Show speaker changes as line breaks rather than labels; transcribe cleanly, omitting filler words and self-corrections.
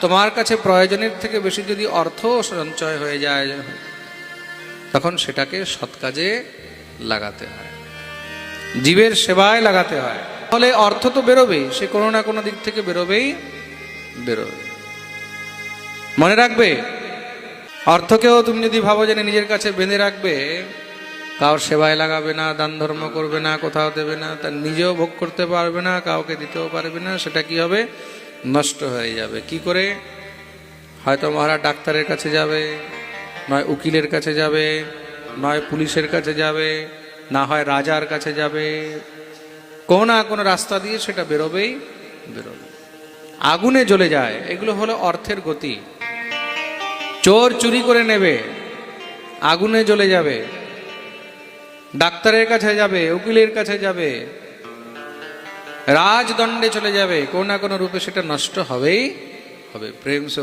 তোমার কাছে প্রয়োজনের থেকে বেশি যদি অর্থ সঞ্চয় হয়ে যায়, তখন সেটাকে সৎ কাজে লাগাতে হয়, জীবের সেবায় লাগাতে হয়। তাহলে অর্থ তো বেরোবেই, সে কোনো না কোনো দিক থেকে বেরোবে। মনে রাখবে, অর্থকেও তুমি যদি ভাবো যে নিজের কাছে বেঁধে রাখবে, কারোর সেবায় লাগাবে না, দান ধর্ম করবে না, কোথাও দেবে না, তার নিজেও ভোগ করতে পারবে না, কাউকে দিতেও পারবে না, সেটা কি হবে? নষ্ট হয়ে যাবে। কি করে? হয়তো মহারাজ ডাক্তারের কাছে যাবে, নয় উকিলের কাছে যাবে, নয় পুলিশের কাছে যাবে, না হয় রাজার কাছে যাবে, কোনো না কোনো রাস্তা দিয়ে সেটা বেরোবে। আগুনে জ্বলে যায়। এগুলো হলো অর্থের গতি। চোর চুরি করে নেবে, আগুনে জ্বলে যাবে, ডাক্তারের কাছে যাবে, উকিলের কাছে যাবে, রাজদণ্ডে চলে যাবে, কোনো না কোনো রূপে সেটা নষ্ট হবেই হবে। প্রেম সে